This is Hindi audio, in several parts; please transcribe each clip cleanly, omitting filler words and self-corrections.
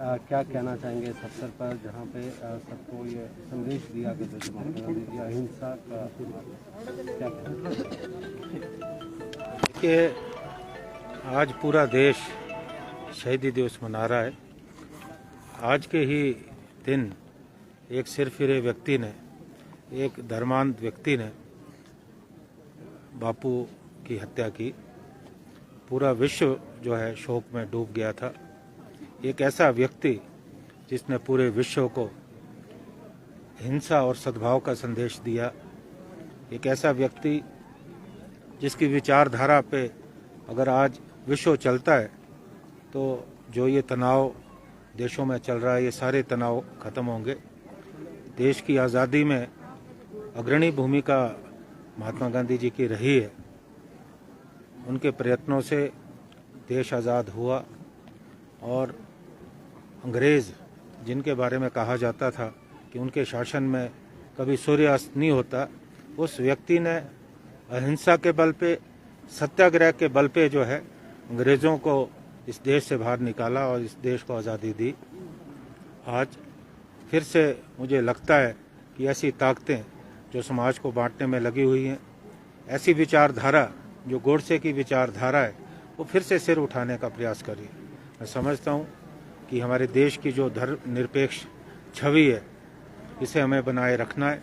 क्या कहना चाहेंगे इस अवसर पर जहाँ पे सबको ये संदेश दिया गया जैसे महात्मा गांधी जी अहिंसा का क्या कहना कि आज पूरा देश शहीदी दिवस मना रहा है। आज के ही दिन एक सिरफिरे व्यक्ति ने, एक धर्मांध व्यक्ति ने बापू की हत्या की। पूरा विश्व जो है शोक में डूब गया था। एक ऐसा व्यक्ति जिसने पूरे विश्व को हिंसा और सद्भाव का संदेश दिया, एक ऐसा व्यक्ति जिसकी विचारधारा पे अगर आज विश्व चलता है तो जो ये तनाव देशों में चल रहा है ये सारे तनाव खत्म होंगे। देश की आज़ादी में अग्रणी भूमिका महात्मा गांधी जी की रही है। उनके प्रयत्नों से देश आज़ाद हुआ और अंग्रेज़ जिनके बारे में कहा जाता था कि उनके शासन में कभी सूर्यास्त नहीं होता, उस व्यक्ति ने अहिंसा के बल पे, सत्याग्रह के बल पे जो है अंग्रेज़ों को इस देश से बाहर निकाला और इस देश को आज़ादी दी। आज फिर से मुझे लगता है कि ऐसी ताकतें जो समाज को बांटने में लगी हुई हैं, ऐसी विचारधारा जो गोडसे की विचारधारा है वो फिर से सिर उठाने का प्रयास करिए। मैं समझता हूँ कि हमारे देश की जो धर्मनिरपेक्ष छवि है इसे हमें बनाए रखना है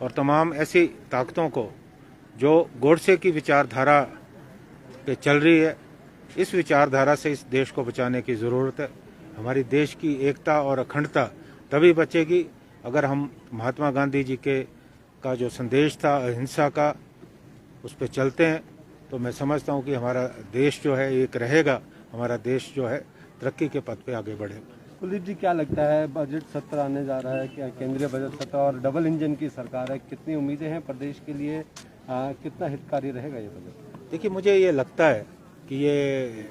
और तमाम ऐसी ताकतों को जो गोडसे की विचारधारा पे चल रही है, इस विचारधारा से इस देश को बचाने की ज़रूरत है। हमारी देश की एकता और अखंडता तभी बचेगी अगर हम महात्मा गांधी जी के का जो संदेश था अहिंसा का उस पर चलते हैं। तो मैं समझता हूँ कि हमारा देश जो है एक रहेगा, हमारा देश जो है तरक्की के पथ पे आगे बढ़ेगा। कुलदीप जी, क्या लगता है बजट सत्र आने जा रहा है, क्या केंद्रीय बजट सत्र और डबल इंजन की सरकार है, कितनी उम्मीदें हैं प्रदेश के लिए, कितना हितकारी रहेगा ये बजट? देखिए, मुझे ये लगता है कि ये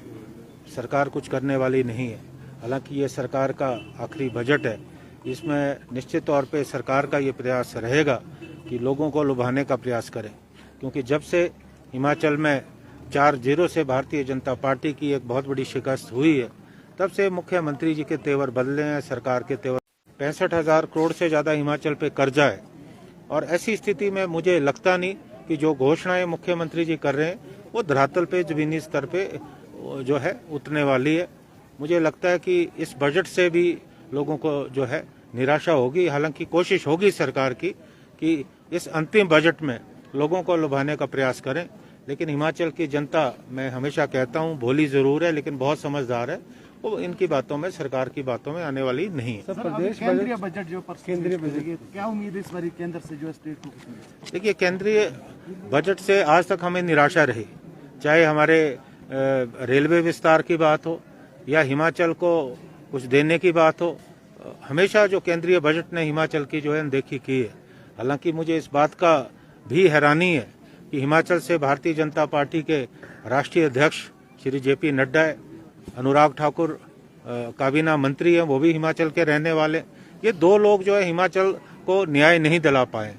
सरकार कुछ करने वाली नहीं है। हालांकि ये सरकार का आखिरी बजट है। इसमें निश्चित तौर पे सरकार का ये प्रयास रहेगा कि लोगों को लुभाने का प्रयास करें, क्योंकि जब से हिमाचल में 4-0 से भारतीय जनता पार्टी की एक बहुत बड़ी शिकस्त हुई है, तब से मुख्यमंत्री जी के तेवर बदले हैं, सरकार के तेवर। 65,000 करोड़ से ज़्यादा हिमाचल पे कर्जा है और ऐसी स्थिति में मुझे लगता नहीं कि जो घोषणाएं मुख्यमंत्री जी कर रहे हैं वो धरातल पे, जमीनी स्तर पे जो है उतरने वाली है। मुझे लगता है कि इस बजट से भी लोगों को जो है निराशा होगी। हालांकि कोशिश होगी सरकार की कि इस अंतिम बजट में लोगों को लुभाने का प्रयास करें, लेकिन हिमाचल की जनता, मैं हमेशा कहता हूं, भोली जरूर है लेकिन बहुत समझदार है। वो इनकी बातों में, सरकार की बातों में आने वाली नहीं है। प्रदेश केंद्रीय बजट जो केंद्रीय बजट, क्या उम्मीद है इस बार केंद्र से जो स्टेट को? देखिए, केंद्रीय बजट से आज तक हमें निराशा रही, चाहे हमारे रेलवे विस्तार की बात हो या हिमाचल को कुछ देने की बात हो। हमेशा जो केंद्रीय बजट ने हिमाचल की जो है अनदेखी की है। हालांकि मुझे इस बात का भी हैरानी है कि हिमाचल से भारतीय जनता पार्टी के राष्ट्रीय अध्यक्ष श्री JP नड्डा है, अनुराग ठाकुर काबीना मंत्री हैं, वो भी हिमाचल के रहने वाले। ये दो लोग जो है हिमाचल को न्याय नहीं दिला पाए।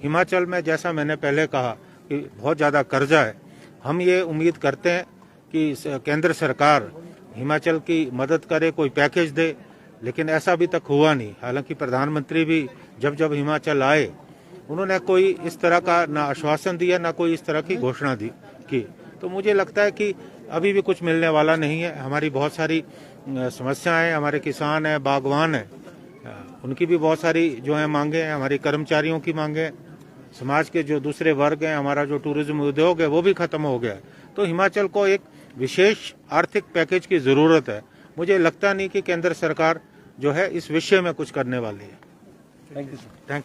हिमाचल में, जैसा मैंने पहले कहा, कि बहुत ज़्यादा कर्जा है। हम ये उम्मीद करते हैं कि केंद्र सरकार हिमाचल की मदद करे, कोई पैकेज दे, लेकिन ऐसा अभी तक हुआ नहीं। हालांकि प्रधानमंत्री भी जब जब हिमाचल आए उन्होंने कोई इस तरह का ना आश्वासन दिया, ना कोई इस तरह की घोषणा दी की। तो मुझे लगता है कि अभी भी कुछ मिलने वाला नहीं है। हमारी बहुत सारी समस्याएं, हमारे किसान हैं, बागवान हैं, उनकी भी बहुत सारी जो है मांगे हैं, हमारी कर्मचारियों की मांगे हैं, समाज के जो दूसरे वर्ग हैं, हमारा जो टूरिज्म उद्योग है वो भी खत्म हो गया है। तो हिमाचल को एक विशेष आर्थिक पैकेज की जरूरत है। मुझे लगता नहीं कि केंद्र सरकार जो है इस विषय में कुछ करने वाली है। Thank you sir. थैंक